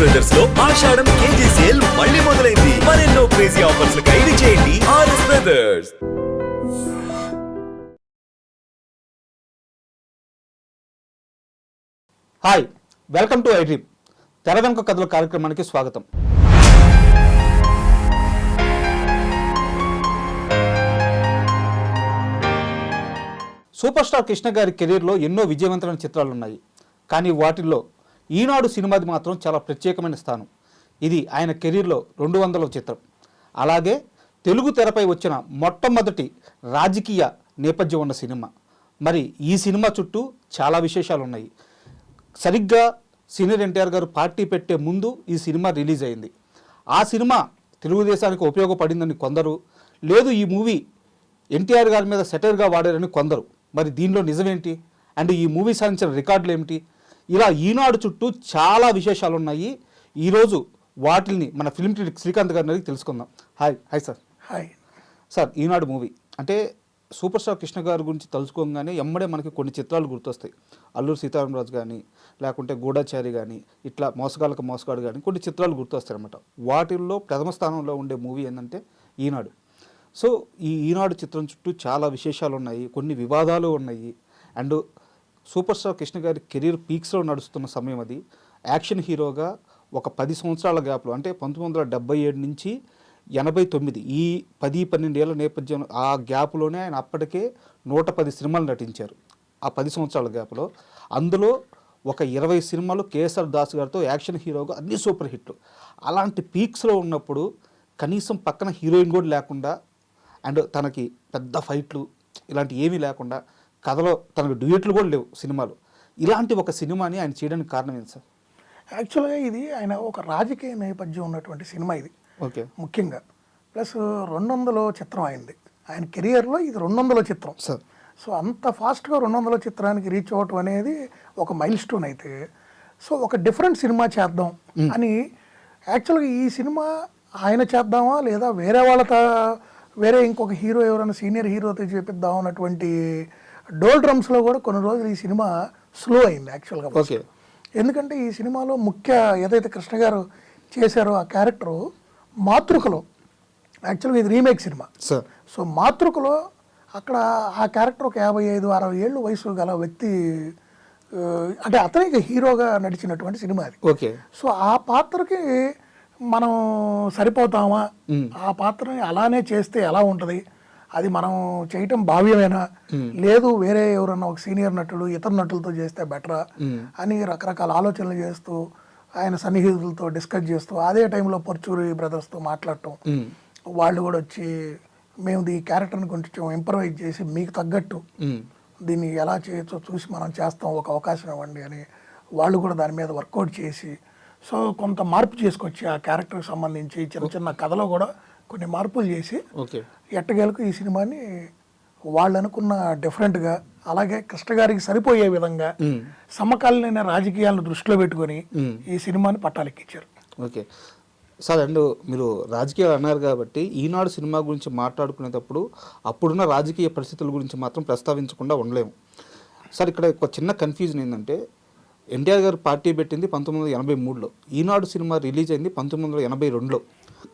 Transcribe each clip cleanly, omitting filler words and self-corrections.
Brothers లో ఆషాఢం KG sale మళ్ళీ మొదలైంది. మరెన్నో క్రేజీ ఆఫర్స్ ఖైదీ చేయండి RS brothers. Hi, welcome to iDream. తెర వెనుక కథల కార్యక్రమానికి స్వాగతం. సూపర్ స్టార్ కృష్ణ గారి కెరీర్లో ఎన్నో విజయవంతమైన చిత్రాలు ఉన్నాయి. కానీ వాటిల్లో ఈనాడు సినిమాది మాత్రం చాలా ప్రత్యేకమైన స్థానం. ఇది ఆయన కెరీర్లో 200వ చిత్రం. అలాగే తెలుగు తెరపై వచ్చిన మొట్టమొదటి రాజకీయ నేపథ్యం ఉన్న సినిమా. మరి ఈ సినిమా చుట్టూ చాలా విశేషాలు ఉన్నాయి. సరిగ్గా సీనియర్ ఎన్టీఆర్ గారు పార్టీ పెట్టే ముందు ఈ సినిమా రిలీజ్ అయింది. ఆ సినిమా తెలుగుదేశానికి ఉపయోగపడిందని కొందరు, లేదు ఈ మూవీ ఎన్టీఆర్ గారి మీద సెటైర్గా వాడారని కొందరు. మరి దీనిలో నిజమేంటి? అండ్ ఈ మూవీ సాధించిన రికార్డులు ఏమిటి? ఇలా ఈనాడు చుట్టూ చాలా విశేషాలు ఉన్నాయి. ఈరోజు వాటిని మన ఫిల్మ్ క్రిటిక్ శ్రీకాంత్ గారిని తెలుసుకుందాం. Hi sir. హాయ్ సార్, ఈనాడు మూవీ అంటే సూపర్ స్టార్ కృష్ణ గారి గురించి తలుచుకోగానే ఎమ్మడే మనకి కొన్ని చిత్రాలు గుర్తొస్తాయి. అల్లూరి సీతారామరాజు కానీ, లేకుంటే గూఢచారి కానీ, ఇట్లా మోసగాళ్ళకు మోసగాడు కానీ కొన్ని చిత్రాలు గుర్తొస్తాయి అన్నమాట. వాటిల్లో ప్రథమ స్థానంలో ఉండే మూవీ ఏంటంటే ఈనాడు. సో ఈ ఈనాడు చిత్రం చుట్టూ చాలా విశేషాలు ఉన్నాయి, కొన్ని వివాదాలు ఉన్నాయి. అండ్ సూపర్ స్టార్ కృష్ణ గారి కెరీర్ పీక్స్లో నడుస్తున్న సమయం అది. యాక్షన్ హీరోగా ఒక 10 సంవత్సరాల గ్యాప్లో, అంటే 1977 నుంచి 89, ఈ 10-12 ఏళ్ళ నేపథ్యం, ఆ గ్యాప్లోనే ఆయన అప్పటికే 110 సినిమాలు నటించారు. ఆ 10 సంవత్సరాల గ్యాప్లో అందులో ఒక 20 సినిమాలు కేఎస్ఆర్ దాస్ గారితో యాక్షన్ హీరోగా అన్ని సూపర్ హిట్లు. అలాంటి పీక్స్లో ఉన్నప్పుడు కనీసం పక్కన హీరోయిన్ కూడా లేకుండా, అండ్ తనకి పెద్ద ఫైట్లు ఇలాంటి ఏమీ లేకుండా, కథలో తనకు డ్యూయెట్లు కూడా లేవు సినిమాలు. ఇలాంటి ఒక సినిమాని ఆయన చేయడానికి కారణం ఏంటి సార్? యాక్చువల్గా ఇది ఆయన ఒక రాజకీయ నేపథ్యం ఉన్నటువంటి సినిమా ఇది. ఓకే. ముఖ్యంగా ప్లస్ 200వ చిత్రం అయింది ఆయన కెరియర్లో. ఇది 200వ చిత్రం సార్. సో అంత ఫాస్ట్గా 200వ చిత్రానికి రీచ్ అవ్వటం అనేది ఒక మైల్ స్టోన్. అయితే సో ఒక డిఫరెంట్ సినిమా చేద్దాం అని యాక్చువల్గా ఈ సినిమా ఆయన చేద్దామా లేదా వేరే ఇంకొక హీరో ఎవరైనా సీనియర్ హీరోతో చేపిద్దాం అన్నటువంటి డోల్ డ్రమ్స్లో కూడా కొన్ని రోజులు ఈ సినిమా స్లో అయింది యాక్చువల్గా. ఓకే. ఎందుకంటే ఈ సినిమాలో ముఖ్య ఏదైతే కృష్ణ గారు చేశారో ఆ క్యారెక్టరు మాతృకలో, యాక్చువల్గా ఇది రీమేక్ సినిమా. సో మాతృకలో అక్కడ ఆ క్యారెక్టర్ ఒక 55-60 ఏళ్ళు వయసు గల వ్యక్తి, అంటే అతనికి హీరోగా నడిచినటువంటి సినిమా అది. ఓకే. సో ఆ పాత్రకి మనం సరిపోతామా, ఆ పాత్రని అలానే చేస్తే ఎలా ఉంటుంది, అది మనం చేయటం భావ్యమేనా, లేదు వేరే ఎవరన్నా ఒక సీనియర్ నటుడు ఇతర నటులతో చేస్తే బెటరా అని రకరకాల ఆలోచనలు చేస్తూ ఆయన సన్నిహితులతో డిస్కస్ చేస్తూ, అదే టైంలో పర్చూరి బ్రదర్స్తో మాట్లాడటం, వాళ్ళు కూడా వచ్చి మేము ఈ క్యారెక్టర్ని కొంచెం ఇంప్రవైజ్ చేసి మీకు తగ్గట్టు దీన్ని ఎలా చేయొచ్చో చూసి మనం చేస్తాం, ఒక అవకాశం ఇవ్వండి అని వాళ్ళు కూడా దాని మీద వర్కౌట్ చేసి, సో కొంత మార్పు చేసుకొచ్చి ఆ క్యారెక్టర్కి సంబంధించి చిన్న చిన్న కథలో కూడా కొన్ని మార్పులు చేసి ఎట్టగేలకు ఈ సినిమాని వాళ్ళు అనుకున్న డిఫరెంట్గా, అలాగే కృష్ణ గారికి సరిపోయే విధంగా సమకాలీన రాజకీయాలను దృష్టిలో పెట్టుకొని ఈ సినిమాని పట్టాలెక్కించారు. Okay sir. అండ్ మీరు రాజకీయాలు అన్నారు కాబట్టి ఈనాడు సినిమా గురించి మాట్లాడుకునేటప్పుడు అప్పుడున్న రాజకీయ పరిస్థితుల గురించి మాత్రం ప్రస్తావించకుండా ఉండలేము సార్. ఇక్కడ ఒక చిన్న కన్ఫ్యూజన్ ఏంటంటే, ఎన్టీఆర్ గారు పార్టీ పెట్టింది 1983లో, ఈనాడు సినిమా రిలీజ్ అయింది 1982లో.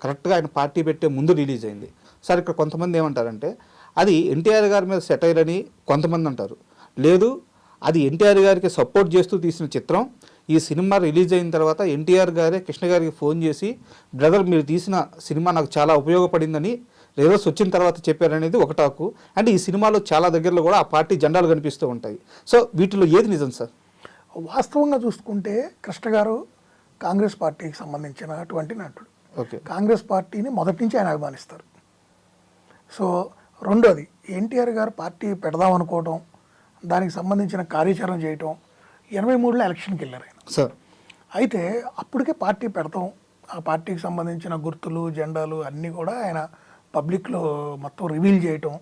కరెక్ట్గా ఆయన పార్టీ పెట్టే ముందు రిలీజ్ అయింది సార్. ఇక్కడ కొంతమంది ఏమంటారంటే అది ఎన్టీఆర్ గారి మీద సెటైర్ అని కొంతమంది అంటారు, లేదు అది ఎన్టీఆర్ గారికి సపోర్ట్ చేస్తూ తీసిన చిత్రం. ఈ సినిమా రిలీజ్ అయిన తర్వాత ఎన్టీఆర్ గారే కృష్ణ గారికి ఫోన్ చేసి, బ్రదర్ మీరు తీసిన సినిమా నాకు చాలా ఉపయోగపడిందని రిజల్ట్స్ వచ్చిన తర్వాత చెప్పారనేది ఒక టాకు. అండ్ ఈ సినిమాలో చాలా దగ్గరలో కూడా ఆ పార్టీ జెండాలు కనిపిస్తూ ఉంటాయి. సో వీటిలో ఏది నిజం సార్? వాస్తవంగా చూసుకుంటే కృష్ణ గారు కాంగ్రెస్ పార్టీకి సంబంధించినటువంటి నటుడు. ఓకే. కాంగ్రెస్ పార్టీని మొదటి నుంచి ఆయన అభిమానిస్తారు. సో రెండోది, ఎన్టీఆర్ గారు పార్టీ పెడదాం అనుకోవటం, దానికి సంబంధించిన కార్యాచరణ చేయటం, 83లో ఎలక్షన్కి వెళ్ళారు ఆయన సార్. అయితే అప్పటికే పార్టీ పెడతాం, ఆ పార్టీకి సంబంధించిన గుర్తులు జెండాలు అన్నీ కూడా ఆయన పబ్లిక్లో మొత్తం రివీల్ చేయటం,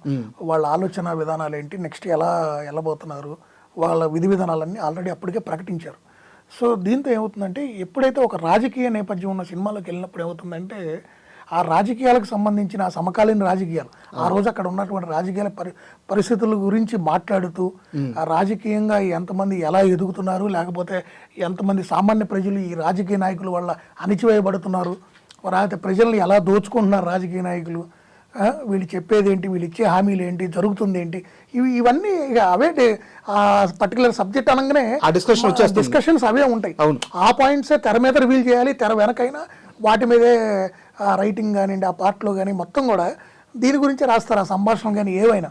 వాళ్ళ ఆలోచన విధానాలు ఏంటి, నెక్స్ట్ ఎలా వెళ్ళబోతున్నారు, వాళ్ళ విధి విధానాలన్నీ ఆల్రెడీ అప్పటికే ప్రకటించారు. సో దీంతో ఏమవుతుందంటే, ఎప్పుడైతే ఒక రాజకీయ నేపథ్యం ఉన్న సినిమాలోకి వెళ్ళినప్పుడు ఏమవుతుందంటే ఆ రాజకీయాలకు సంబంధించిన ఆ సమకాలీన రాజకీయాలు ఆ రోజు అక్కడ ఉన్నటువంటి రాజకీయాల పరిస్థితుల గురించి మాట్లాడుతూ ఆ రాజకీయంగా ఎంతమంది ఎలా ఎదుగుతున్నారు, లేకపోతే ఎంతమంది సామాన్య ప్రజలు ఈ రాజకీయ నాయకుల వల్ల అణిచివేయబడుతున్నారు, లేకపోతే ప్రజల్ని ఎలా దోచుకుంటున్నారు రాజకీయ నాయకులు, వీళ్ళు చెప్పేది ఏంటి, వీళ్ళు ఇచ్చే హామీలు ఏంటి, జరుగుతుంది ఏంటి, ఇవన్నీ ఇక అవే ఆ పర్టికులర్ సబ్జెక్ట్ అనగానే డిస్కషన్స్ అవే ఉంటాయి. ఆ పాయింట్సే తెర మీద రివీల్ చేయాలి, తెర వెనకైనా వాటి మీదే రైటింగ్ కానివ్వండి, ఆ పార్ట్లో కానీ మొత్తం కూడా దీని గురించి రాస్తారు, ఆ సంభాషణ కానీ ఏవైనా.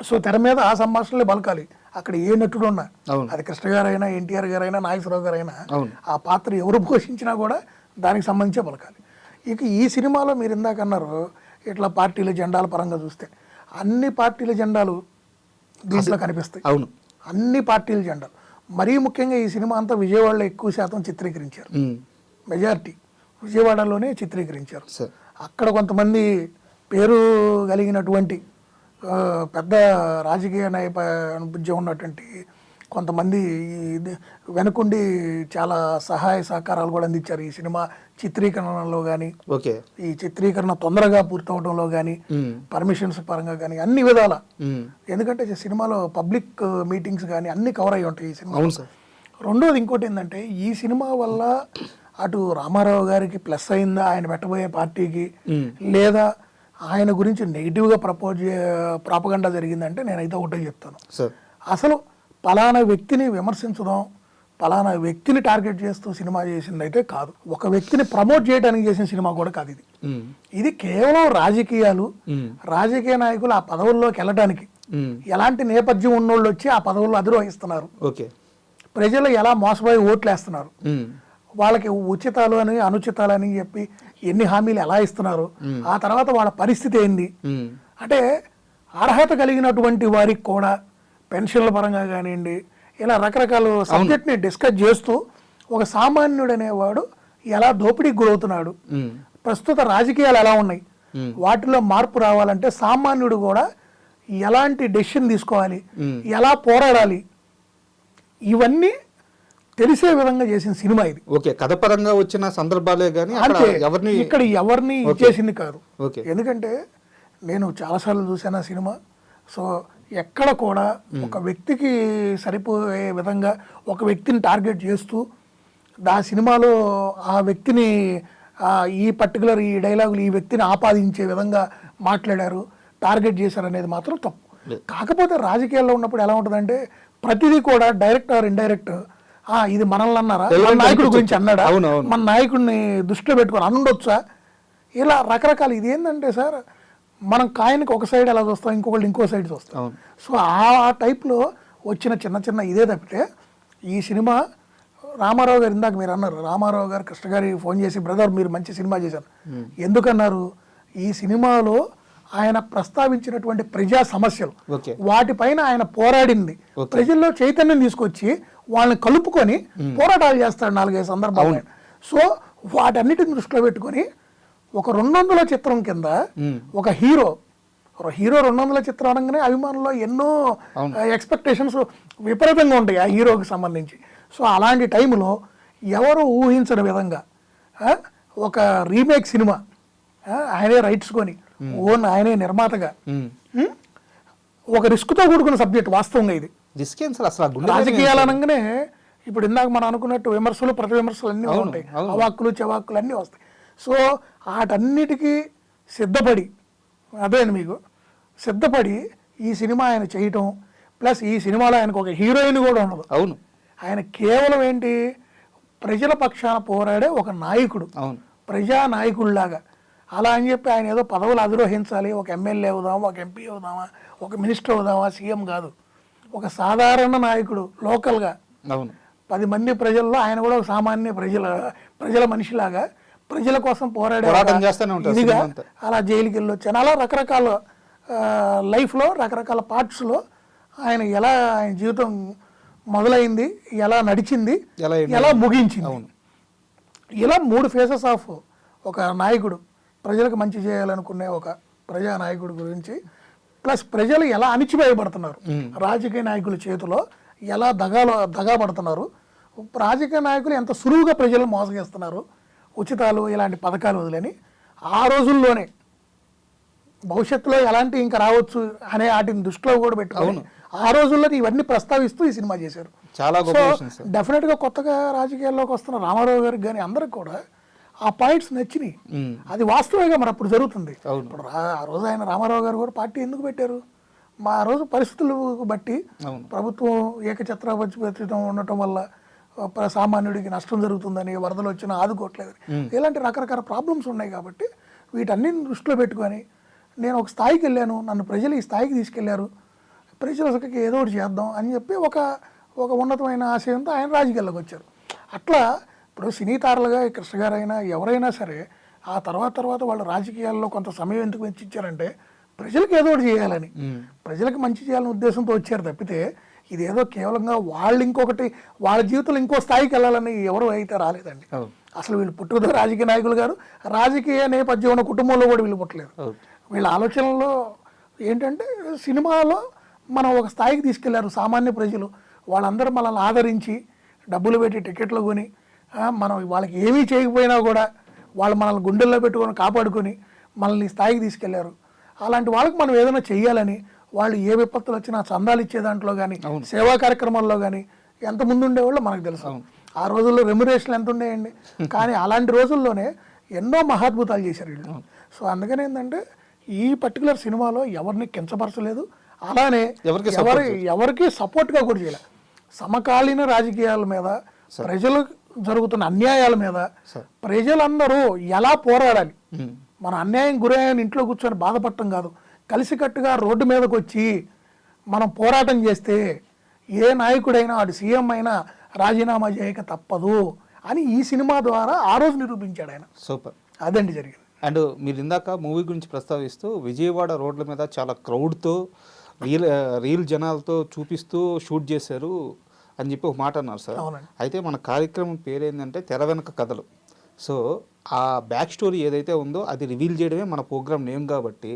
సో తెర మీద ఆ సంభాషణలే బలకాలి. అక్కడ ఏ నటుడు ఉన్నా, అది కృష్ణ గారైనా, ఎన్టీఆర్ గారైనా, నాగేశ్వరరావు గారైనా, ఆ పాత్ర ఎవరు పోషించినా కూడా దానికి సంబంధించే బలకాలి. ఇక ఈ సినిమాలో మీరు ఇందాక అన్నారు ఇట్లా పార్టీల జెండాల పరంగా చూస్తే అన్ని పార్టీల జెండాలు దీంట్లో కనిపిస్తాయి. అవును, అన్ని పార్టీల జెండాలు. మరీ ముఖ్యంగా ఈ సినిమా అంతా విజయవాడలో ఎక్కువ శాతం చిత్రీకరించారు, మెజారిటీ విజయవాడలోనే చిత్రీకరించారు. అక్కడ కొంతమంది పేరు కలిగినటువంటి పెద్ద రాజకీయ నేపథ్యం ఉన్నటువంటి కొంతమంది వెనుకుండి చాలా సహాయ సహకారాలు కూడా అందించారు ఈ సినిమా చిత్రీకరణలో కానీ, ఈ చిత్రీకరణ తొందరగా పూర్తవడంలో కానీ, పర్మిషన్స్ పరంగా కానీ అన్ని విధాల. ఎందుకంటే సినిమాలో పబ్లిక్ మీటింగ్స్ కానీ అన్ని కవర్ అయ్యి ఉంటాయి ఈ సినిమా. రెండోది ఇంకోటి ఏంటంటే ఈ సినిమా వల్ల అటు రామారావు గారికి ప్లస్ అయిందా ఆయన పెట్టబోయే పార్టీకి, లేదా ఆయన గురించి నెగిటివ్గా ప్రాపగండా జరిగిందంటే నేనైతే ఒకటే చెప్తాను, అసలు పలానా వ్యక్తిని విమర్శించడం, పలానా వ్యక్తిని టార్గెట్ చేస్తూ సినిమా చేసింది అయితే కాదు, ఒక వ్యక్తిని ప్రమోట్ చేయడానికి చేసిన సినిమా కూడా కాదు ఇది. ఇది కేవలం రాజకీయాలు, రాజకీయ నాయకులు ఆ పదవుల్లోకి వెళ్ళడానికి ఎలాంటి నేపథ్యం ఉన్నోళ్ళు వచ్చి ఆ పదవుల్లో అధిరోహిస్తున్నారు, ప్రజలు ఎలా మోసపోయి ఓట్లు వేస్తున్నారు, వాళ్ళకి ఉచితాలు అని అనుచితాలు అని చెప్పి ఎన్ని హామీలు ఎలా ఇస్తున్నారు, ఆ తర్వాత వాళ్ళ పరిస్థితి ఏంది అంటే అర్హత కలిగినటువంటి వారికి కూడా పెన్షన్ల పరంగా కానివ్వండి, ఇలా రకరకాల సబ్జెక్ట్ని డిస్కస్ చేస్తూ ఒక సామాన్యుడు అనేవాడు ఎలా దోపిడీకి గురవుతున్నాడు, ప్రస్తుత రాజకీయాలు ఎలా ఉన్నాయి, వాటిలో మార్పు రావాలంటే సామాన్యుడు కూడా ఎలాంటి డెసిషన్ తీసుకోవాలి, ఎలా పోరాడాలి, ఇవన్నీ తెలిసే విధంగా చేసిన సినిమా ఇది. కథ పరంగా వచ్చిన సందర్భాలే కానీ ఇక్కడ ఎవరిని ఇచ్చేసింది కాదు. ఎందుకంటే నేను చాలాసార్లు చూసాను ఆ సినిమా. సో ఎక్కడ కూడా ఒక వ్యక్తికి సరిపోయే విధంగా ఒక వ్యక్తిని టార్గెట్ చేస్తూ ఆ సినిమాలో ఆ వ్యక్తిని ఈ పర్టికులర్ ఈ డైలాగులు ఈ వ్యక్తిని ఆపాదించే విధంగా మాట్లాడారు, టార్గెట్ చేశారు అనేది మాత్రం తప్పు. కాకపోతే రాజకీయాల్లో ఉన్నప్పుడు ఎలా ఉంటుందంటే ప్రతిదీ కూడా డైరెక్ట్ ఆర్ ఇండైరెక్ట్ ఇది మనల్ని అన్నారా, మన నాయకుడి గురించి అన్నాడా, మన నాయకుడిని దృష్టిలో పెట్టుకొని అనుండొచ్చా, ఇలా రకరకాల. ఇది ఏంటంటే సార్ మనం కాయనికి ఒక సైడ్ ఎలా చూస్తాం, ఇంకొకళ్ళు ఇంకో సైడ్ చూస్తాం. సో ఆ టైప్లో వచ్చిన చిన్న చిన్న ఇదే తప్పితే ఈ సినిమా రామారావు గారు ఇందాక మీరు అన్నారు, రామారావు గారు కృష్ణ గారి ఫోన్ చేసి బ్రదర్ మీరు మంచి సినిమా చేశారు ఎందుకన్నారు, ఈ సినిమాలో ఆయన ప్రస్తావించినటువంటి ప్రజా సమస్యలు వాటిపైన ఆయన పోరాడింది, ప్రజల్లో చైతన్యం తీసుకొచ్చి వాళ్ళని కలుపుకొని పోరాటాలు చేస్తాడు 4-5 సందర్భాలు. సో వాటన్నిటిని దృష్టిలో పెట్టుకొని ఒక 200 చిత్రం కింద ఒక హీరో 200 చిత్రం అనగానే అభిమానుల్లో ఎన్నో ఎక్స్పెక్టేషన్స్ విపరీతంగా ఉంటాయి ఆ హీరోకి సంబంధించి. సో అలాంటి టైంలో ఎవరు ఊహించని విధంగా ఒక రీమేక్ సినిమా ఆయనే రైట్స్ కొని ఓన్ ఆయనే నిర్మాతగా ఒక రిస్క్తో కూడుకున్న సబ్జెక్ట్. వాస్తవంగా ఇది రాజకీయాలు అనగానే ఇప్పుడు ఇందాక మనం అనుకున్నట్టు విమర్శలు ప్రతి విమర్శలు అన్నీ ఉంటాయి, అవాక్కులు చెవాక్కులు అన్నీ వస్తాయి. సో వాటన్నిటికీ సిద్ధపడి మీకు సిద్ధపడి ఈ సినిమా ఆయన చేయటం, ప్లస్ ఈ సినిమాలో ఆయనకు ఒక హీరోయిన్ కూడా ఉండదు. అవును, ఆయన కేవలం ఏంటి ప్రజల పక్షాన పోరాడే ఒక నాయకుడు, ప్రజా నాయకుడిలాగా. అలా అని చెప్పి ఆయన ఏదో పదవులు అధిరోహించాలి, ఒక ఎమ్మెల్యే అవుదామా, ఒక ఎంపీ అవుదామా, ఒక మినిస్టర్ అవుదామా, సీఎం కాదు, ఒక సాధారణ నాయకుడు లోకల్గా 10 మంది ప్రజల్లో ఆయన కూడా ఒక సామాన్య ప్రజల మనిషిలాగా ప్రజల కోసం పోరాడే ఇదిగా అలా జైలుకి వెళ్ళొచ్చాను. అలా రకరకాల లైఫ్లో రకరకాల పార్ట్స్లో ఆయన ఎలా ఆయన జీవితం మొదలైంది, ఎలా నడిచింది, ఎలా ముగించింది, ఇలా 3 ఫేసెస్ ఆఫ్ ఒక నాయకుడు, ప్రజలకు మంచి చేయాలనుకునే ఒక ప్రజా నాయకుడి గురించి, ప్లస్ ప్రజలు ఎలా అణిచివేయబడుతున్నారు, రాజకీయ నాయకుల చేతిలో ఎలా దగా పడుతున్నారు, రాజకీయ నాయకులు ఎంత సులువుగా ప్రజలను మోసగిస్తున్నారు, ఉచితాలు ఇలాంటి పథకాలు వదిలేని ఆ రోజుల్లోనే భవిష్యత్తులో ఎలాంటి ఇంకా రావచ్చు అనే వాటిని దృష్టిలో కూడా పెట్టుకొని ఆ రోజుల్లో ఇవన్నీ ప్రస్తావిస్తూ ఈ సినిమా చేశారు. చాలా సో గొప్ప విషయం సార్. డెఫినెట్గా కొత్తగా రాజకీయాల్లోకి వస్తున్న రామారావు గారికి కానీ అందరికి కూడా ఆ పాయింట్స్ నచ్చినాయి. అది వాస్తవంగా మరి అప్పుడు జరుగుతుంది. ఇప్పుడు ఆ రోజు ఆయన రామారావు గారు కూడా పార్టీ ఎందుకు పెట్టారు? మా రోజు పరిస్థితులు బట్టి ప్రభుత్వం ఏకఛత్రాధిపత్యం ఉండటం వల్ల సామాన్యుడికి నష్టం జరుగుతుందని, వరదలు వచ్చినా ఆదుకోవట్లేదు, ఇలాంటి రకరకాల ప్రాబ్లమ్స్ ఉన్నాయి. కాబట్టి వీటన్నిటిని దృష్టిలో పెట్టుకొని నేను ఒక స్థాయికి వెళ్ళాను, నన్ను ప్రజలు ఈ స్థాయికి తీసుకెళ్లారు, ప్రజలకి ఏదో ఒకటి చేద్దాం అని చెప్పి ఒక ఉన్నతమైన ఆశయంతో ఆయన రాజకీయాల్లోకి వచ్చారు. అట్లా ఇప్పుడు సినీ తారలుగా కృష్ణ గారైనా ఎవరైనా సరే ఆ తర్వాత వాళ్ళు రాజకీయాల్లో కొంత సమయం ఎందుకు వెచ్చించారంటే ప్రజలకు ఏదో ఒకటి చేయాలని, ప్రజలకు మంచి చేయాలనే ఉద్దేశంతో వచ్చారు తప్పితే ఇదేదో కేవలంగా వాళ్ళు ఇంకొకటి వాళ్ళ జీవితంలో ఇంకో స్థాయికి వెళ్ళాలని ఎవరు అయితే రాలేదండి. అసలు వీళ్ళు పుట్టుకతో రాజకీయ నాయకులు గారు, రాజకీయ నేపథ్యం ఉన్న కుటుంబంలో కూడా వీళ్ళు పుట్టలేదు. వీళ్ళ ఆలోచనలో ఏంటంటే సినిమాలో మనం ఒక స్థాయికి తీసుకెళ్లారు సామాన్య ప్రజలు, వాళ్ళందరూ మనల్ని ఆదరించి డబ్బులు పెట్టి టికెట్లు కొని మనం వాళ్ళకి ఏమీ చేయకపోయినా కూడా వాళ్ళు మనల్ని గుండెల్లో పెట్టుకొని కాపాడుకొని మనల్ని స్థాయికి తీసుకెళ్లారు. అలాంటి వాళ్ళకి మనం ఏదైనా చెయ్యాలని వాళ్ళు ఏ విపత్తులు వచ్చినా చందాలు ఇచ్చే దాంట్లో కానీ సేవా కార్యక్రమాల్లో కానీ ఎంత ముందు ఉండేవాళ్ళు మనకు తెలుసు. ఆ రోజుల్లో రెమ్యునరేషన్లు ఎంత ఉండేయండి, కానీ అలాంటి రోజుల్లోనే ఎన్నో మహాద్భుతాలు చేశారు వీళ్ళు. సో అందుకని ఏంటంటే ఈ పర్టికులర్ సినిమాలో ఎవరిని కించపరచలేదు, అలానే ఎవరికి సపోర్ట్గా కూడా చేయలేదు. సమకాలీన రాజకీయాల మీద, ప్రజలకు జరుగుతున్న అన్యాయాల మీద ప్రజలందరూ ఎలా పోరాడాలి, మన అన్యాయం గురయ్యని ఇంట్లో కూర్చొని బాధపడటం కాదు, కలిసికట్టుగా రోడ్డు మీదకి వచ్చి మనం పోరాటం చేస్తే ఏ నాయకుడైనా వాడు సీఎం అయినా రాజీనామా చేయక తప్పదు అని ఈ సినిమా ద్వారా ఆ రోజు నిరూపించాడు ఆయన. సూపర్, అదండి జరిగింది. అండ్ మీరు ఇందాక మూవీ గురించి ప్రస్తావిస్తూ విజయవాడ రోడ్ల మీద చాలా క్రౌడ్తో రీల్ జనాలతో చూపిస్తూ షూట్ చేశారు అని చెప్పి ఒక మాట అన్నారు సార్. అయితే మన కార్యక్రమం పేరు ఏంటంటే తెర వెనక కథలు. సో ఆ బ్యాక్ స్టోరీ ఏదైతే ఉందో అది రివీల్ చేయడమే మన ప్రోగ్రామ్ నేమ్. కాబట్టి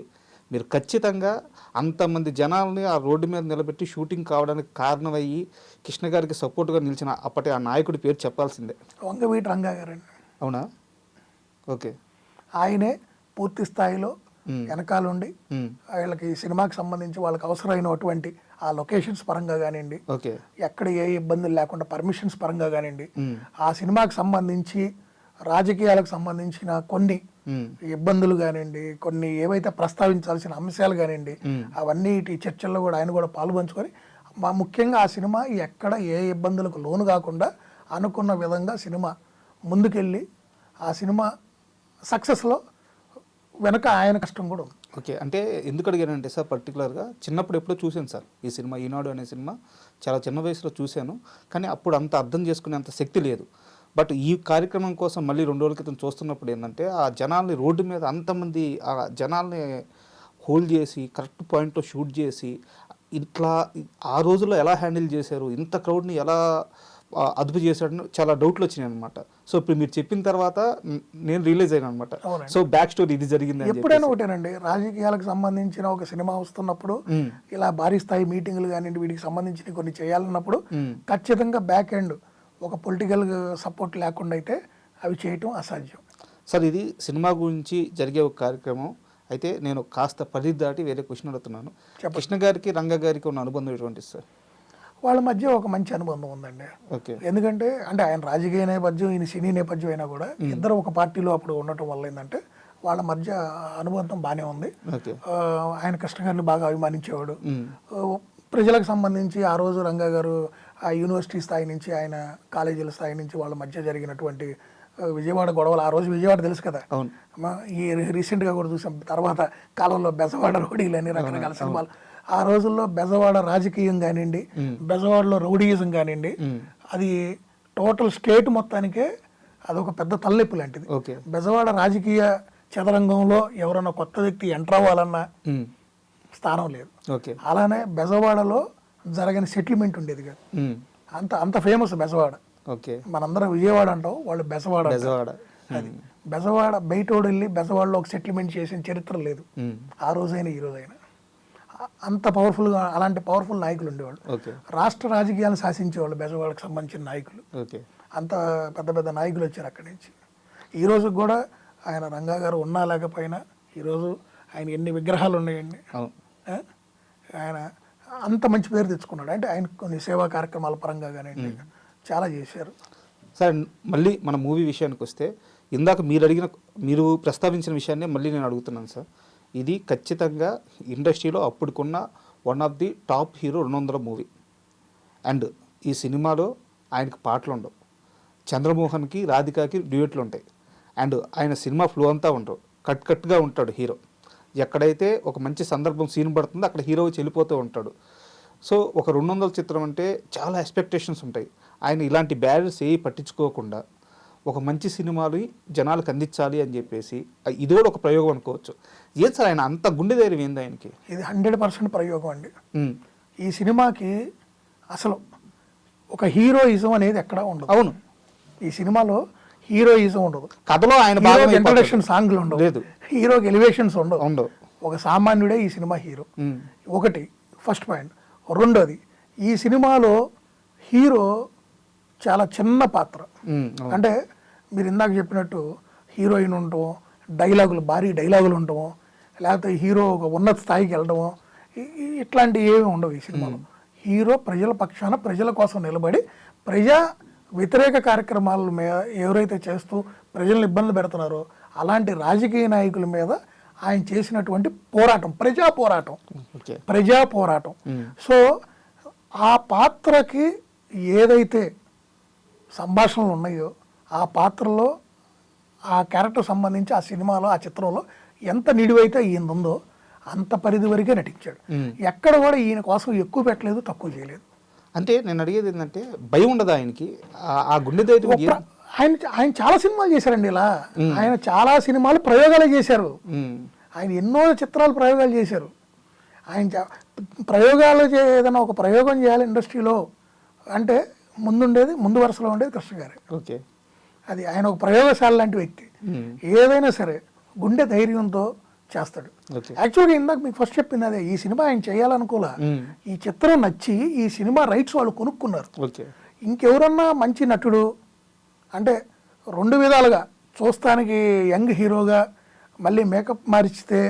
మీరు ఖచ్చితంగా అంతమంది జనాల్ని ఆ రోడ్డు మీద నిలబెట్టి షూటింగ్ కావడానికి కారణమయ్యి కృష్ణ గారికి సపోర్ట్గా నిలిచిన అప్పటి ఆ నాయకుడి పేరు చెప్పాల్సిందే. వంగవీటి రంగా గారండి. అవునా? ఓకే. ఆయనే పూర్తి స్థాయిలో వెనకాలండి వీళ్ళకి సినిమాకి సంబంధించి వాళ్ళకి అవసరమైనటువంటి ఆ లొకేషన్స్ పరంగా కానివ్వండి, ఎక్కడ ఏ ఇబ్బందులు లేకుండా పర్మిషన్స్ పరంగా కానివ్వండి, ఆ సినిమాకి సంబంధించి రాజకీయాలకు సంబంధించిన కొన్ని ఇబ్బందులు కానివ్వండి, కొన్ని ఏవైతే ప్రస్తావించాల్సిన అంశాలు కానివ్వండి, అవన్నీ ఈ చర్చల్లో కూడా ఆయన కూడా పాల్పంచుకొని ముఖ్యంగా ఆ సినిమా ఎక్కడ ఏ ఇబ్బందులకు లోను కాకుండా అనుకున్న విధంగా సినిమా ముందుకెళ్ళి ఆ సినిమా సక్సెస్లో వెనక ఆయన కష్టం కూడా ఉంది. ఓకే. అంటే ఎందుకు అడిగానంటే సార్, పర్టికులర్గా చిన్నప్పుడు ఎప్పుడో చూశాను సార్ ఈ సినిమా, ఈనాడు అనే సినిమా చాలా చిన్న వయసులో చూశాను, కానీ అప్పుడు అంత అర్థం చేసుకునే అంత శక్తి లేదు. బట్ ఈ కార్యక్రమం కోసం మళ్ళీ 2 రోజుల క్రితం చూస్తున్నప్పుడు ఏంటంటే ఆ జనాల్ని రోడ్డు మీద అంతమంది ఆ జనాల్ని హోల్డ్ చేసి కరెక్ట్ పాయింట్లో షూట్ చేసి ఇట్లా ఆ రోజుల్లో ఎలా హ్యాండిల్ చేశారు, ఇంత క్రౌడ్ని ఎలా అదుపు చేశాడని చాలా డౌట్లు వచ్చినాయి అనమాట. సో ఇప్పుడు మీరు చెప్పిన తర్వాత నేను రియలైజ్ అయ్యాను అనమాట. సో బ్యాక్ స్టోరీ ఇది జరిగింది. ఎప్పుడైనా ఒకటేనండి, రాజకీయాలకు సంబంధించిన ఒక సినిమా వస్తున్నప్పుడు ఇలా భారీ స్థాయి మీటింగ్లు కానీ వీటికి సంబంధించిన కొన్ని చేయాలన్నప్పుడు ఖచ్చితంగా బ్యాక్ ఎండ్ ఒక పొలిటికల్ సపోర్ట్ లేకుండా అయితే అవి చేయటం అసాధ్యం. సార్ ఇది సినిమా గురించి జరిగే ఒక కార్యక్రమం. అయితే నేను కాస్త పరిధి దాటి వేరే క్వశ్చన్ అడుగుతున్నాను. కృష్ణ గారికి రంగ గారికి ఉన్న అనుబంధం ఎటువంటిది సార్? వాళ్ళ మధ్య ఒక మంచి అనుబంధం ఉందండి. ఎందుకంటే అంటే ఆయన రాజకీయ నేపథ్యం, ఈయన సినీ నేపథ్యం అయినా కూడా ఇద్దరు ఒక పార్టీలో అప్పుడు ఉండటం వల్ల ఏంటంటే వాళ్ళ మధ్య అనుబంధం బాగానే ఉంది. ఆయన కృష్ణ గారిని బాగా అభిమానించేవాడు. ప్రజలకు సంబంధించి ఆ రోజు రంగా గారు ఆ యూనివర్సిటీ స్థాయి నుంచి ఆయన కాలేజీల స్థాయి నుంచి వాళ్ళ మధ్య జరిగినటువంటి విజయవాడ గొడవలు, ఆ రోజు విజయవాడ తెలుసు కదా, ఈ రీసెంట్గా కూడా చూసాం, తర్వాత కాలంలో బెజవాడ రౌడీలు అని రకరకాల సినిమాలు. ఆ రోజుల్లో బెజవాడ రాజకీయం కానివ్వండి, బెజవాడలో రౌడీయిజం కానివ్వండి, అది టోటల్ స్టేట్ మొత్తానికే అదొక పెద్ద తలనొప్పి లాంటిది. బెజవాడ రాజకీయ చదరంగంలో ఎవరైనా కొత్త వ్యక్తి ఎంటర్ అవ్వాలన్నా స్థానం లేదు. అలానే బెజవాడలో జరగని సెటిల్మెంట్ ఉండేది కాదు. అంత ఫేమస్ బెజవాడ. మనందరం విజయవాడ అంటాం, వాళ్ళు బెజవాడ. అది బెజవాడ బయటోడు వెళ్ళి బెజవాడలో ఒక సెటిల్మెంట్ చేసిన చరిత్ర లేదు ఆ రోజైనా ఈ రోజైనా. అంత పవర్ఫుల్గా అలాంటి పవర్ఫుల్ నాయకులు ఉండేవాళ్ళు. రాష్ట్ర రాజకీయాలను శాసించేవాళ్ళు బెజవాడకు సంబంధించిన నాయకులు. అంత పెద్ద పెద్ద నాయకులు వచ్చారు అక్కడి నుంచి. ఈ రోజు కూడా ఆయన రంగా గారు ఉన్నా లేకపోయినా ఈరోజు ఆయన ఎన్ని విగ్రహాలు ఉన్నాయండి. అవును. ఆ? ఆయన అంత మంచి పేరు తెచ్చుకున్నాడు. అంటే ఆయన కొన్ని సేవా కార్యక్రమాల పరంగా కానివ్వండి చాలా చేశారు. సార్ మళ్ళీ మన మూవీ విషయానికి వస్తే ఇందాక మీరు ప్రస్తావించిన విషయాన్ని మళ్ళీ నేను అడుగుతున్నాను సార్. ఇది ఖచ్చితంగా ఇండస్ట్రీలో అప్పుడుకున్న one of the top hero 200 movie. And ఈ సినిమాలో ఆయనకి పాటలు ఉండవు, చంద్రమోహన్కి రాధికాకి డ్యూయెట్లు ఉంటాయి. అండ్ ఆయన సినిమా ఫ్లో అంతా ఉండవు, కట్గా ఉంటాడు హీరో. ఎక్కడైతే ఒక మంచి సందర్భం సీన్ పడుతుందో అక్కడ హీరో వెళ్ళిపోతూ ఉంటాడు. సో ఒక 200 చిత్రం అంటే చాలా ఎక్స్పెక్టేషన్స్ ఉంటాయి. ఆయన ఇలాంటి బ్యారియర్స్ ఏవి పట్టించుకోకుండా ఒక మంచి సినిమాలు జనాలకు అందించాలి అని చెప్పేసి ఇది కూడా ఒక ప్రయోగం అనుకోవచ్చు. ఏం సార్ ఆయన అంత గుండె ధైర్యం ఏంది ఆయనకి? ఇది 100% ప్రయోగం అండి. ఈ సినిమాకి అసలు ఒక హీరోయిజం అనేది ఎక్కడా ఉండదు. అవును, ఈ సినిమాలో హీరోయిజం ఉండదు. కథలో ఆయన బాగా ఇంట్రడక్షన్ సాంగ్లు ఉండవు, లేదు, హీరోకి ఎలివేషన్స్ ఉండవు. ఉండవు. ఒక సామాన్యుడే ఈ సినిమా హీరో. ఒకటి ఫస్ట్ పాయింట్. రెండోది, ఈ సినిమాలో హీరో చాలా చిన్న పాత్ర. అంటే మీరు ఇందాక చెప్పినట్టు హీరోయిన్ ఉండటం, డైలాగులు భారీ డైలాగులు ఉండటం, లేకపోతే హీరో ఒక ఉన్నత స్థాయికి వెళ్ళడము, ఇట్లాంటివి ఏమి ఉండవు ఈ సినిమాలో. హీరో ప్రజల పక్షాన ప్రజల కోసం నిలబడి ప్రజా వ్యతిరేక కార్యక్రమాల మీద ఎవరైతే చేస్తూ ప్రజలను ఇబ్బంది పెడుతున్నారో అలాంటి రాజకీయ నాయకుల మీద ఆయన చేసినటువంటి పోరాటం, ప్రజా పోరాటం. సో ఆ పాత్రకి ఏదైతే సంభాషణలు ఉన్నాయో ఆ పాత్రలో ఆ క్యారెక్టర్ సంబంధించి ఆ సినిమాలో ఆ చిత్రంలో ఎంత నిడివైతే ఈయన ఉందో అంత పరిధి వరకే నటించాడు. ఎక్కడ కూడా ఈయన కోసం ఎక్కువ పెట్టలేదు, తక్కువ చేయలేదు. అంటే నేను అడిగేది ఏంటంటే భయం ఉండదు ఆయనకి, ఆ గుండె ధైర్యం? ఆయన చాలా సినిమాలు చేశారండి. ఇలా ఆయన చాలా సినిమాలు ప్రయోగాలు చేశారు. ఆయన ఎన్నో చిత్రాలు ప్రయోగాలు చేశారు. ఆయన ప్రయోగాలు ఏదైనా ఒక ప్రయోగం చేయాలి ఇండస్ట్రీలో అంటే ముందు వరుసలో ఉండేది కృష్ణ గారే. ఓకే, అది ఆయన ఒక ప్రయోగశాల లాంటి వ్యక్తి. ఏదైనా సరే గుండె ధైర్యంతో చేస్తాడు. యాక్చువల్గా ఇందాక మీకు ఫస్ట్ చెప్పింది అదే, ఈ సినిమా ఆయన చేయాలనుకోలే, ఈ చిత్రం నచ్చి ఈ సినిమా రైట్స్ వాళ్ళు కొనుక్కున్నారు. ఇంకెవరన్నా మంచి నటుడు అంటే 2 విధాలుగా చూస్తానికి యంగ్ హీరోగా మళ్ళీ మేకప్ మార్చితే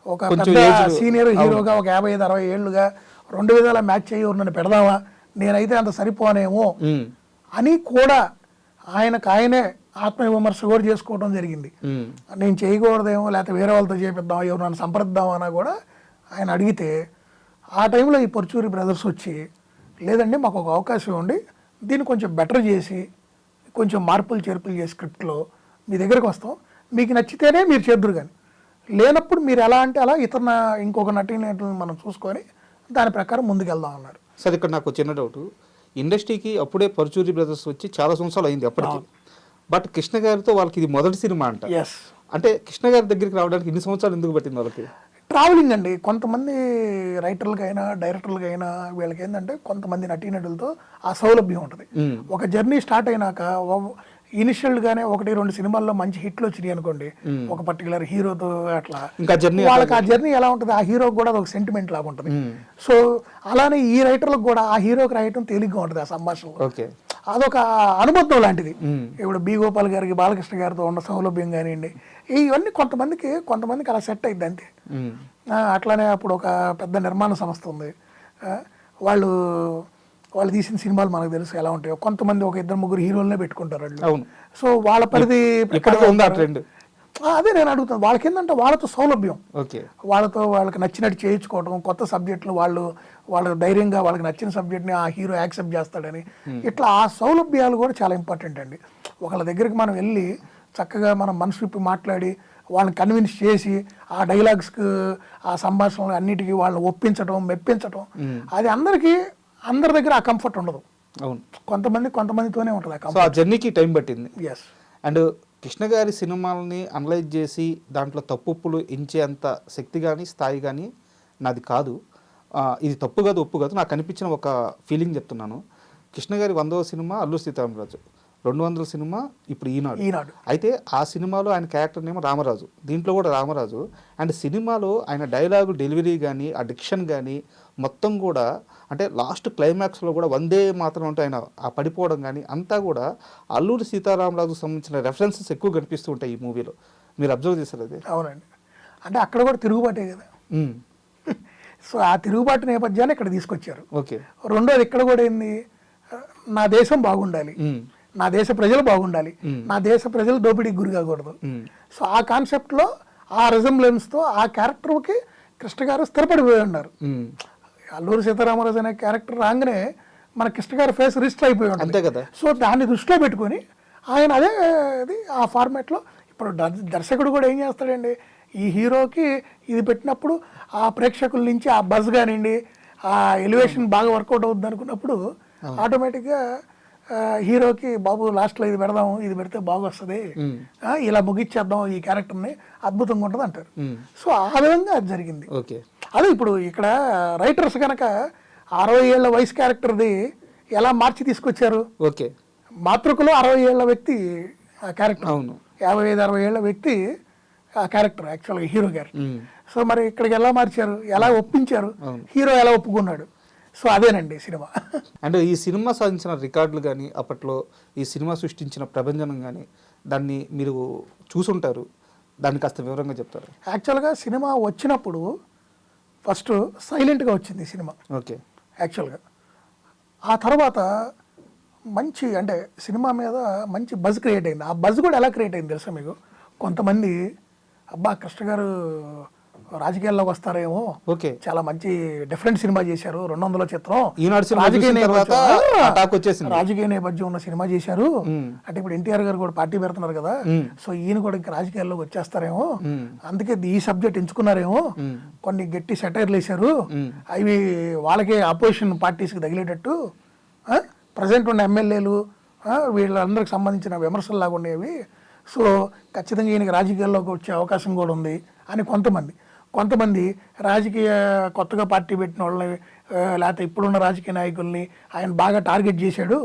ఒక పెద్ద సీనియర్ హీరోగా ఒక 55-60 ఏళ్ళుగా 2 విధాలా మ్యాచ్ అయ్యి నన్ను పెడదామా, నేనైతే అంత సరిపోనేమో అని కూడా ఆయనే ఆత్మవిమర్శ కూడా చేసుకోవడం జరిగింది. నేను చేయకూడదేమో, లేకపోతే వేరే వాళ్ళతో చేపిద్దాం, ఎవరు నన్ను సంప్రదిద్దామన్నా కూడా ఆయన అడిగితే ఆ టైంలో ఈ పరుచూరి బ్రదర్స్ వచ్చి లేదండి మాకు ఒక అవకాశం ఉండి దీన్ని కొంచెం బెటర్ చేసి కొంచెం మార్పులు చేర్పులు చేసి స్క్రిప్ట్లో మీ దగ్గరికి వస్తాం, మీకు నచ్చితేనే మీరు చేద్దరు, కానీ లేనప్పుడు మీరు ఎలా అంటే అలా ఇంకొక నటీనటులను మనం చూసుకొని దాని ప్రకారం ముందుకెళ్దాం అన్నారు. సార్ ఇక్కడ నాకు చిన్న డౌట్, ఇండస్ట్రీకి అప్పుడే పరుచూరి బ్రదర్స్ వచ్చి చాలా సంవత్సరాలు అయింది అప్పటికి, బట్ కృష్ణ గారితో వాళ్ళకి ఇది మొదటి సినిమా అంట. అంటే కృష్ణ గారి దగ్గరికి రావడానికి ఇన్ని సంవత్సరాలు ఎందుకు పట్టింది వాళ్ళకి? ట్రావెలింగ్ అండి. కొంతమంది రైటర్లకైనా డైరెక్టర్లకైనా వీళ్ళకి ఏంటంటే కొంతమంది నటీనటులతో ఆ సౌలభ్యం ఉంటుంది. ఒక జర్నీ స్టార్ట్ అయినాక ఇనిషియల్గానే 1-2 సినిమాల్లో మంచి హిట్లు వచ్చినాయి అనుకోండి, ఒక పర్టికులర్ హీరోతో అట్లా వాళ్ళకి ఆ జర్నీ ఎలా ఉంటుంది, ఆ హీరోకి కూడా ఒక సెంటిమెంట్ లాగా ఉంటుంది. సో అలానే ఈ రైటర్లకు కూడా ఆ హీరోకి రాయటం తేలిగ్గా ఉంటుంది. ఆ సంభాషణ అదొక అనుబంధం లాంటిది. ఇప్పుడు బి గోపాల్ గారికి బాలకృష్ణ గారితో ఉన్న సౌలభ్యం కానివ్వండి, ఇవన్నీ కొంతమందికి అలా సెట్ అయింది అంతే. అట్లానే అప్పుడు ఒక పెద్ద నిర్మాణ సంస్థ ఉంది, వాళ్ళు తీసిన సినిమాలు మనకు తెలుసు ఎలా ఉంటాయో. కొంతమంది ఒక 2-3 హీరోలనే పెట్టుకుంటారు వాళ్ళు. సో వాళ్ళ పరిధి అదే నేను అడుగుతాను, వాళ్ళకి ఏంటంటే వాళ్ళతో సౌలభ్యం, వాళ్ళకి నచ్చినట్టు చేయించుకోవడం, కొత్త సబ్జెక్టులు వాళ్ళు ధైర్యంగా వాళ్ళకి నచ్చిన సబ్జెక్ట్ని ఆ హీరో యాక్సెప్ట్ చేస్తాడని, ఇట్లా ఆ సౌలభ్యాలు కూడా చాలా ఇంపార్టెంట్ అండి. ఒకళ్ళ దగ్గరికి మనం వెళ్ళి చక్కగా మనం మనసు విప్పి మాట్లాడి వాళ్ళని కన్విన్స్ చేసి ఆ డైలాగ్స్కి ఆ సంభాషణలు అన్నిటికీ వాళ్ళని ఒప్పించడం, మెప్పించడం, అది అందరి దగ్గర ఆ కంఫర్ట్ ఉండదు. అవును, కొంతమందితోనే ఉంటుంది ఆ కంఫర్ట్. ఆ జర్నీకి టైం పట్టింది. ఎస్. అండ్ కృష్ణ గారి సినిమాలని అనలైజ్ చేసి దాంట్లో తప్పులు ఎంచేంత శక్తి కానీ స్థాయి కానీ నాది కాదు. ఇది తప్పు కాదు, ఒప్పు కాదు, నాకు అనిపించిన ఒక ఫీలింగ్ చెప్తున్నాను. కృష్ణ గారి 100వ సినిమా అల్లూరి సీతారామరాజు, 200 సినిమా ఇప్పుడు ఈనాడు. అయితే ఆ సినిమాలో ఆయన క్యారెక్టర్ నేమో రామరాజు, దీంట్లో కూడా రామరాజు. అండ్ సినిమాలో ఆయన డైలాగు డెలివరీ కానీ ఆ డిక్షన్ కానీ మొత్తం కూడా అంటే లాస్ట్ క్లైమాక్స్లో కూడా వందే మాత్రం అంటే ఆయన ఆ పడిపోవడం కానీ అంతా కూడా అల్లూరి సీతారామరాజుకు సంబంధించిన రెఫరెన్సెస్ ఎక్కువ కనిపిస్తూ ఉంటాయి ఈ మూవీలో. మీరు అబ్జర్వ్ చేశారు అది? అవునండి. అంటే అక్కడ కూడా తిరుగుబాటే కదా. ఉమ్. సో ఆ తిరుగుబాటు నేపథ్యాన్ని ఇక్కడ తీసుకొచ్చారు. ఓకే. రెండోది ఇక్కడ కూడా ఏంది, నా దేశం బాగుండాలి, నా దేశ ప్రజలు బాగుండాలి, నా దేశ ప్రజలు దోపిడీకి గురి కాకూడదు. సో ఆ కాన్సెప్ట్లో ఆ రిజంబ్లెన్స్తో ఆ క్యారెక్టర్కి కృష్ణ గారు స్థిరపడిపోయి ఉన్నారు. అల్లూరి సీతారామరాజు అనే క్యారెక్టర్ రాగానే మన కృష్ణ గారి ఫేస్ రిజిస్టర్ అయిపోయి ఉంటుంది. అంతే కదా. సో దాన్ని దృష్టిలో పెట్టుకొని ఆయన అదే ఆ ఫార్మాట్లో ఇప్పుడు దర్శకుడు కూడా ఏం చేస్తాడండి, ఈ హీరోకి ఇది పెట్టినప్పుడు ఆ ప్రేక్షకుల నుంచి ఆ బజ్ కానివ్వండి, ఆ ఎలివేషన్ బాగా వర్కౌట్ అవుతుంది అనుకున్నప్పుడు ఆటోమేటిక్గా హీరోకి బాబు లాస్ట్లో ఇది పెడదాం, ఇది పెడితే బాగా వస్తుంది, ఇలా ముగిచ్చేద్దాం ఈ క్యారెక్టర్ని, అద్భుతంగా ఉంటుంది అంటారు. సో ఆ విధంగా అది జరిగింది. ఓకే. అదే ఇప్పుడు ఇక్కడ రైటర్స్ కనుక 60 ఏళ్ల వయసు క్యారెక్టర్ది ఎలా మార్చి తీసుకొచ్చారు. ఓకే. మాతృకలో 60 ఏళ్ల వ్యక్తి ఆ క్యారెక్టర్, అవును, 55-60 ఏళ్ల వ్యక్తి ఆ క్యారెక్టర్, యాక్చువల్గా హీరో క్యారెక్టర్. సో మరి ఇక్కడికి ఎలా మార్చారు, ఎలా ఒప్పించారు, హీరో ఎలా ఒప్పుకున్నాడు. సో అదేనండి సినిమా. అంటే ఈ సినిమా సాధించిన రికార్డులు కానీ, అప్పట్లో ఈ సినిమా సృష్టించిన ప్రభంజనం కానీ, దాన్ని మీరు చూసుంటారు, దాన్ని కాస్త వివరంగా చెప్తారు. యాక్చువల్గా సినిమా వచ్చినప్పుడు ఫస్ట్ సైలెంట్గా వచ్చింది సినిమా. ఓకే. యాక్చువల్గా ఆ తర్వాత మంచి అంటే సినిమా మీద మంచి బజ్ క్రియేట్ అయింది. ఆ బజ్ కూడా ఎలా క్రియేట్ అయింది తెలుసా మీకు? కొంతమంది అబ్బా కృష్ణ గారు రాజకీయాల్లోకి వస్తారేమో, ఓకే, చాలా మంచి డిఫరెంట్ సినిమా చేశారు, 200 చిత్రం, రాజకీయ నేపథ్యం ఉన్న సినిమా చేశారు. అంటే ఇప్పుడు ఎన్టీఆర్ గారు కూడా పార్టీ పెడుతున్నారు కదా, సో ఈయన కూడా ఇంకా రాజకీయాల్లోకి వచ్చేస్తారేమో, అందుకే ఈ సబ్జెక్ట్ ఎంచుకున్నారేమో, కొన్ని గట్టి సెటైర్లు వేశారు, అవి వాళ్ళకే అపోజిషన్ పార్టీస్కి తగిలేటట్టు, ప్రజెంట్ ఉన్న ఎమ్మెల్యేలు వీళ్ళందరికి సంబంధించిన విమర్శలు లాగా ఉండేవి, సో ఖచ్చితంగా ఈయనకి రాజకీయాల్లోకి వచ్చే అవకాశం కూడా ఉంది అని కొంతమంది రాజకీయ కొత్తగా పార్టీ పెట్టిన వాళ్ళని లేకపోతే ఇప్పుడున్న రాజకీయ నాయకుల్ని ఆయన బాగా టార్గెట్ చేశాడు,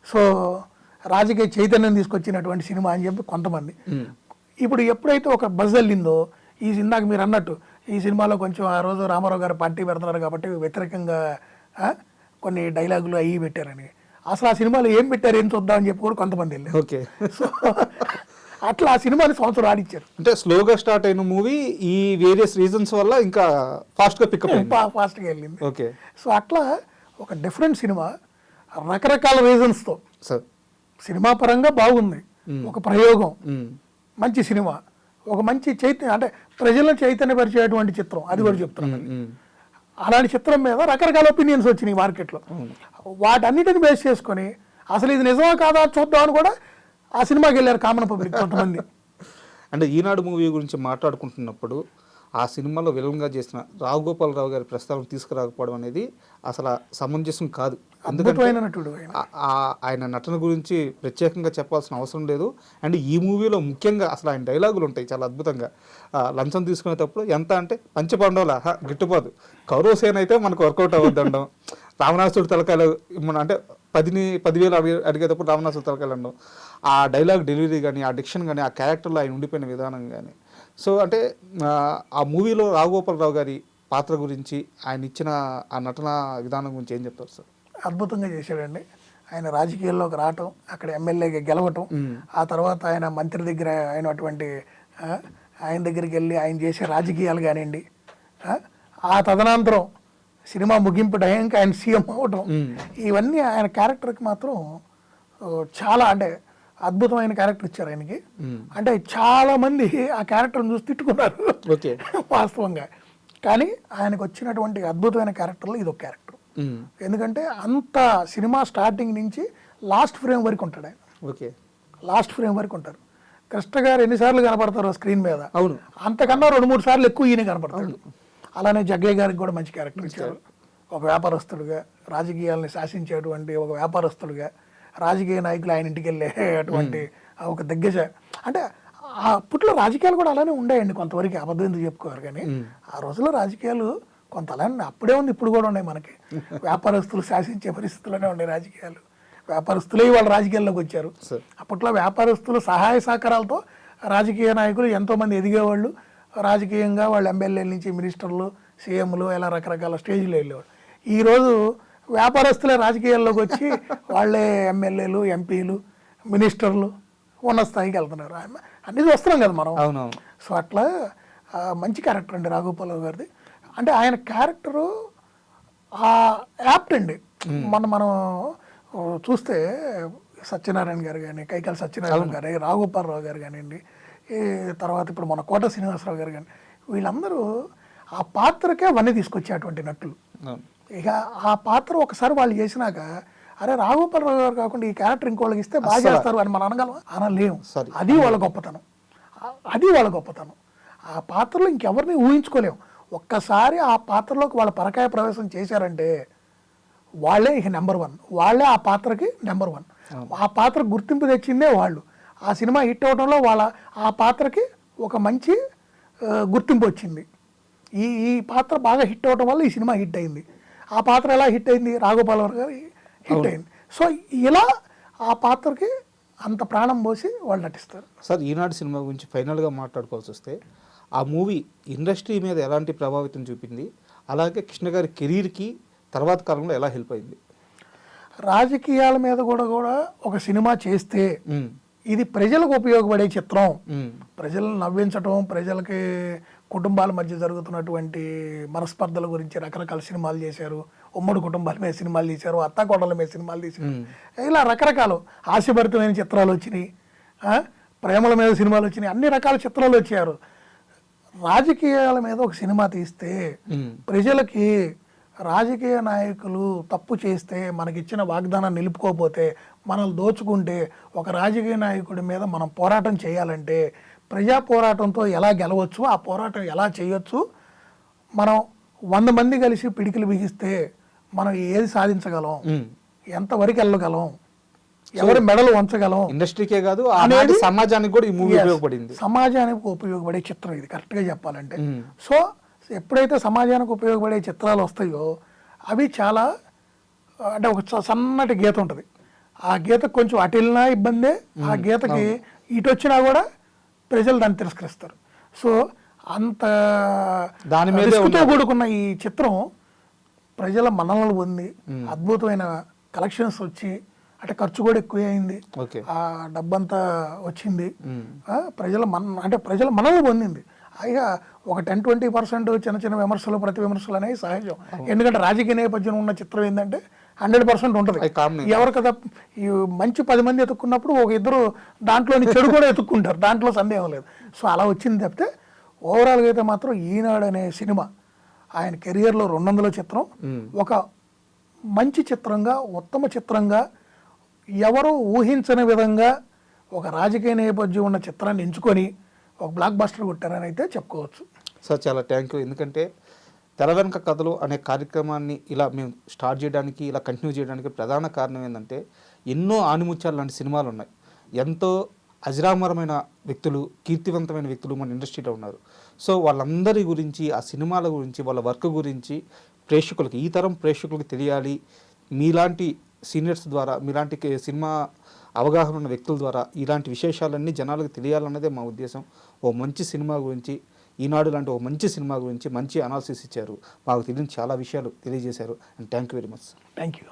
సో రాజకీయ చైతన్యం తీసుకొచ్చినటువంటి సినిమా అని చెప్పి కొంతమంది. ఇప్పుడు ఎప్పుడైతే ఒక బజ్ వెళ్ళిందో, ఇందాక మీరు అన్నట్టు ఈ సినిమాలో కొంచెం ఆ రోజు రామారావు గారు పార్టీ పెడుతున్నారు కాబట్టి వ్యతిరేకంగా కొన్ని డైలాగులు అవి పెట్టారని, అసలు ఆ సినిమాలో ఏం పెట్టారు ఏం చూద్దామని చెప్పి కూడా కొంతమంది వెళ్ళారు. ఓకే. సో అట్లా ఆ సినిమాని సంవత్సరం ఆడిచ్చారు. అంటే స్లోగా స్టార్ట్ అయిన మూవీ ఈ వేరియస్ రీజన్స్ వల్ల ఇంకా ఫాస్ట్గా వెళ్ళింది. ఓకే. సో అట్లా ఒక డిఫరెంట్ సినిమా రకరకాల రీజన్స్తో సార్ సినిమా పరంగా బాగుంది, ఒక ప్రయోగం, మంచి సినిమా, ఒక మంచి చైతన్యం అంటే ప్రజలను చైతన్యపరిచేటువంటి చిత్రం, అది కూడా చెప్తున్నాను. అలాంటి చిత్రం మీద రకరకాల ఒపీనియన్స్ వచ్చినాయి మార్కెట్లో. వాటన్నిటిని బేస్ చేసుకొని అసలు ఇది నిజమా కాదా చూద్దామని కూడా ఆ సినిమాకి వెళ్ళారు కామన్ పబ్లిక్ కొంతమంది. అంటే ఈనాడు మూవీ గురించి మాట్లాడుకుంటున్నప్పుడు ఆ సినిమాలో విలన్గా చేసిన రావుగోపాలరావు గారి ప్రస్తావన తీసుకురాకపోవడం అనేది అసలు సమంజసం కాదు. అద్భుతమైన నటుడు ఆయన నటన గురించి ప్రత్యేకంగా చెప్పాల్సిన అవసరం లేదు. అండ్ ఈ మూవీలో ముఖ్యంగా అసలు ఆయన డైలాగులు ఉంటాయి చాలా అద్భుతంగా. లంచం తీసుకునేటప్పుడు ఎంత అంటే పంచపాండవుల గిట్టుపోదు, కౌరవసేన అయితే మనకు వర్కౌట్ అవ్వద్దండం, రావణాసుడు తలకాయలు అంటే 10,000 అడిగేటప్పుడు రావణాసుడు తలకాయలు అనడం, ఆ డైలాగ్ డెలివరీ కానీ, ఆ డిక్షన్ కానీ, ఆ క్యారెక్టర్లో ఆయన ఉండిపోయిన విధానం కానీ, సో అంటే ఆ మూవీలో రావుగోపాలరావు గారి పాత్ర గురించి, ఆయన ఇచ్చిన ఆ నటన విధానం గురించి ఏం చెప్తారు సార్? అద్భుతంగా చేశాడండి. ఆయన రాజకీయాల్లోకి రావటం, అక్కడ ఎమ్మెల్యేగా గెలవటం, ఆ తర్వాత ఆయన మంత్రి దగ్గర అయినటువంటి ఆయన దగ్గరికి వెళ్ళి ఆయన చేసే రాజకీయాలు కానివ్వండి, ఆ తదనంతరం సినిమా ముగింపు టైంకి ఆయన సీఎం అవ్వటం, ఇవన్నీ ఆయన క్యారెక్టర్కి మాత్రం చాలా అంటే అద్భుతమైన క్యారెక్టర్ ఇచ్చారు ఆయనకి. అంటే చాలా మంది ఆ క్యారెక్టర్ని చూసి తిట్టుకున్నారు వాస్తవంగా, కానీ ఆయనకు వచ్చినటువంటి అద్భుతమైన క్యారెక్టర్లో ఇది ఒక క్యారెక్టర్. ఎందుకంటే అంత సినిమా స్టార్టింగ్ నుంచి లాస్ట్ ఫ్రేమ్ వరకు ఉంటాడు ఆయన. ఓకే. లాస్ట్ ఫ్రేమ్ వరకు ఉంటారు. కృష్ణ గారు ఎన్నిసార్లు కనపడతారు స్క్రీన్ మీద, అవును, అంతకన్నా 2-3 సార్లు ఎక్కువ ఈయన కనపడతాడు. అలానే జగ్గయ్య గారికి కూడా మంచి క్యారెక్టర్ ఇచ్చారు. ఒక వ్యాపారస్తుడుగా, రాజకీయాలని శాసించేటువంటి ఒక వ్యాపారస్తుడుగా, రాజకీయ నాయకులు ఆయన ఇంటికి వెళ్ళేటువంటి ఒక దిగ్గజ. అంటే అప్పట్లో రాజకీయాలు కూడా అలానే ఉండేయండి కొంతవరకు, అబద్ధం ఎందుకు చెప్పుకోరు కానీ ఆ రోజుల్లో రాజకీయాలు కొంత అలానే అప్పుడే ఉంది, ఇప్పుడు కూడా ఉన్నాయి. మనకి వ్యాపారస్తులు శాసించే పరిస్థితుల్లోనే ఉన్నాయి రాజకీయాలు. వ్యాపారస్తులే వాళ్ళ రాజకీయాల్లోకి వచ్చారు. అప్పట్లో వ్యాపారస్తులు సహాయ సహకారాలతో రాజకీయ నాయకులు ఎంతోమంది ఎదిగేవాళ్ళు. రాజకీయంగా వాళ్ళు ఎమ్మెల్యేల నుంచి మినిస్టర్లు, సీఎంలు ఇలా రకరకాల స్టేజ్లో వెళ్ళేవాళ్ళు. ఈరోజు వ్యాపారస్తులే రాజకీయాల్లోకి వచ్చి వాళ్ళే ఎమ్మెల్యేలు, ఎంపీలు, మినిస్టర్లు, ఉన్న స్థాయికి వెళ్తున్నారు. అన్నీ చూస్తున్నాం కదా మనం. అవునవును. సో అట్లా మంచి క్యారెక్టర్ అండి రాఘగోపాలరావు గారిది. అంటే ఆయన క్యారెక్టరు యాప్ట్ అండి. మనం చూస్తే సత్యనారాయణ గారు కానీ, కైకాల సత్యనారాయణ గారు, రాఘగోపాలరావు గారు కానివ్వండి, ఈ తర్వాత ఇప్పుడు మన కోట శ్రీనివాసరావు గారు కానీ, వీళ్ళందరూ ఆ పాత్రకే అవన్నీ తీసుకొచ్చేటువంటి నటులు. ఇక ఆ పాత్ర ఒకసారి వాళ్ళు చేసినాక అరే రాఘగోపాలరావు గారు కాకుండా ఈ క్యారెక్టర్ ఇంకోళ్ళకి ఇస్తే బాగా చేస్తారు అని మనం అనలేము. అది వాళ్ళ గొప్పతనం. ఆ పాత్రలో ఇంకెవరిని ఊహించుకోలేము. ఒక్కసారి ఆ పాత్రలోకి వాళ్ళ పరకాయ ప్రవేశం చేశారంటే వాళ్ళే ఇక నెంబర్ 1. వాళ్ళే ఆ పాత్రకి నెంబర్ 1. ఆ పాత్ర గుర్తింపు తెచ్చిందే వాళ్ళు. ఆ సినిమా హిట్ అవడంలో ఆ పాత్రకి ఒక మంచి గుర్తింపు వచ్చింది. ఈ పాత్ర బాగా హిట్ అవడం వల్ల ఈ సినిమా హిట్ అయింది. ఆ పాత్ర ఎలా హిట్ అయింది? రాఘగోపాలరావు గారు హిట్ అయింది. సో ఇలా ఆ పాత్రకి అంత ప్రాణం పోసి వాళ్ళు నటిస్తారు. సార్, ఈనాడు సినిమా గురించి ఫైనల్గా మాట్లాడుకోవాల్సి వస్తే ఆ మూవీ ఇండస్ట్రీ మీద ఎలాంటి ప్రభావితం చూపింది, అలాగే కృష్ణ గారి కెరీర్కి తర్వాత కాలంలో ఎలా హెల్ప్ అయింది? రాజకీయాల మీద కూడా ఒక సినిమా చేస్తే ఇది ప్రజలకు ఉపయోగపడే చిత్రం, ప్రజలను నవ్వించడం, ప్రజలకి కుటుంబాల మధ్య జరుగుతున్నటువంటి మనస్పర్ధల గురించి రకరకాల సినిమాలు చేశారు. ఉమ్మడి కుటుంబాల మీద సినిమాలు తీశారు, అత్తాకోడల మీద సినిమాలు తీశారు. ఇలా రకరకాల హాస్యభరితమైన చిత్రాలు వచ్చినాయి, ప్రేమల మీద సినిమాలు వచ్చినాయి, అన్ని రకాల చిత్రాలు వచ్చారు. రాజకీయాల మీద ఒక సినిమా తీస్తే ప్రజలకి రాజకీయ నాయకులు తప్పు చేస్తే, మనకిచ్చిన వాగ్దానాన్ని నిలుపుకోకపోతే, మనల్ని దోచుకుంటే, ఒక రాజకీయ నాయకుడి మీద మనం పోరాటం చేయాలంటే ప్రజా పోరాటంతో ఎలా గెలవచ్చు, ఆ పోరాటం ఎలా చేయొచ్చు, మనం 100 మంది కలిసి పిడికిలు బిగిస్తే మనం ఏది సాధించగలం, ఎంతవరకు వెళ్ళగలం, ఎవరి మెడలు వంచగలం, ఇండస్ట్రీకే కాదు అనేది సమాజానికి కూడా ఈ మూవీ ఉపయోగపడింది. సమాజానికి ఉపయోగపడే చిత్రం ఇది కరెక్ట్గా చెప్పాలంటే. సో ఎప్పుడైతే సమాజానికి ఉపయోగపడే చిత్రాలు వస్తాయో అవి చాలా, అంటే ఒక సన్నటి గీత ఉంటుంది, ఆ గీతకు కొంచెం అటు వెళ్ళినా ఇబ్బందే, ఆ గీతకి ఇటు వచ్చినా కూడా ప్రజలు దాన్ని తిరస్కరిస్తారు. సో అంత దాని మీద కూడుకున్న ఈ చిత్రం ప్రజల మన్ననలు పొంది అద్భుతమైన కలెక్షన్స్ వచ్చి, అంటే ఖర్చు కూడా ఎక్కువ అయింది, ఆ డబ్బంతా వచ్చింది, ప్రజల మనల్ని పొందింది. అయిగా ఒక 10-20% చిన్న విమర్శలు, ప్రతి విమర్శలు అనేవి సహజం. ఎందుకంటే రాజకీయ నేపథ్యం ఉన్న చిత్రం ఏంటంటే 100% ఉంటుంది. ఎవరు కదా ఈ మంచి 10 మంది ఎత్తుక్కున్నప్పుడు ఒక ఇద్దరు దాంట్లోని చెడు కూడా ఎత్తుక్కుంటారు, దాంట్లో సందేహం లేదు. సో అలా వచ్చింది తప్పితే ఓవరాల్గా అయితే మాత్రం ఈనాడు అనే సినిమా ఆయన కెరియర్లో 200వ చిత్రం, ఒక మంచి చిత్రంగా, ఉత్తమ చిత్రంగా, ఎవరు ఊహించని విధంగా ఒక రాజకీయ నేపథ్యం ఉన్న చిత్రాన్ని ఎంచుకొని ఒక బ్లాక్ బస్టర్ కొట్టారని అయితే చెప్పుకోవచ్చు. సార్ చాలా థ్యాంక్ యూ. ఎందుకంటే తెర వెనుక కథలు అనే కార్యక్రమాన్ని ఇలా మేము స్టార్ట్ చేయడానికి, ఇలా కంటిన్యూ చేయడానికి ప్రధాన కారణం ఏంటంటే ఎన్నో ఆణిముత్యాలు లాంటి సినిమాలు ఉన్నాయి, ఎంతో అజరామరమైన వ్యక్తులు, కీర్తివంతమైన వ్యక్తులు మన ఇండస్ట్రీలో ఉన్నారు. సో వాళ్ళందరి గురించి, ఆ సినిమాల గురించి, వాళ్ళ వర్క్ గురించి ప్రేక్షకులకి, ఈ తరం ప్రేక్షకులకి తెలియాలి. మీలాంటి సీనియర్స్ ద్వారా, మీలాంటి సినిమా అవగాహన ఉన్న వ్యక్తుల ద్వారా ఇలాంటి విశేషాలన్నీ జనాలకు తెలియాలన్నదే మా ఉద్దేశం. ఓ మంచి సినిమా గురించి, ఈనాడు లాంటి ఒక మంచి సినిమా గురించి మంచి అనాలిసిస్ ఇచ్చారు, మాకు తెలియని చాలా విషయాలు తెలియజేశారు. And thank you very much. Thank you.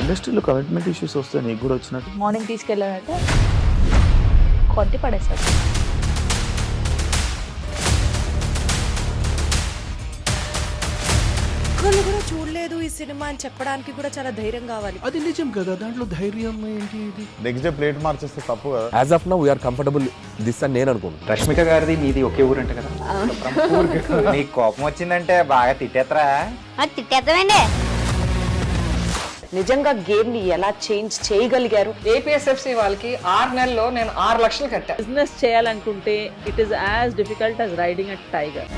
ఇండస్ట్రీలో కమిట్మెంట్ ఇష్యూస్ వస్తే నీకు కూడా వచ్చినట్టు? మార్నింగ్ తీసుకెళ్ళాలంటే కొట్టి పడేస్తారు. ఒక్కళ్ళు కూడా చూడలేదు ఈ సినిమా అని చెప్పడానికి కూడా చాలా ధైర్యం కావాలి. అది నిజం కదా, దాంట్లో ధైర్యం ఏంటి? ఇది నెక్స్ట్ డే ప్లేట్ మార్చేస్తే తప్పు కదా. As of now we are comfortable this అని నేను అనుకుంటున్నాను. రష్మిక గారిది మీది ఒకే ఊరు అంట కదా? నీకు కోపం వచ్చిందంటే బాగా తిట్టేత్తరా? తిట్టేద్దామండి. నిజంగా గేమ్ ని ఎలా చేంజ్ చేయగలిగారు? ఏపీఎస్ఎఫ్సి వాళ్ళకి 6 నెలల్లో నేను 6 లక్షలు కట్టా. బిజినెస్ చేయాలనుకుంటే it is as difficult as riding a tiger.